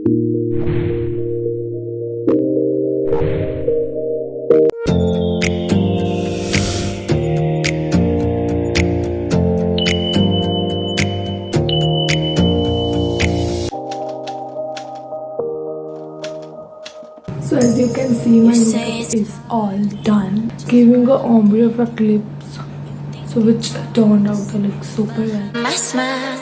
So as you can see, my makeup is all done, giving a ombre effect lips, so which turned out to look super well. My smile,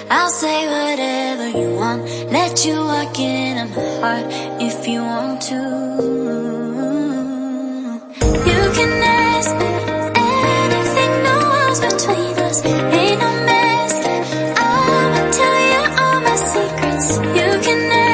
I'll say whatever you want, let you walk in my heart if you want to. You can ask anything, no walls between us, ain't no mess. I'ma tell you all my secrets. You can ask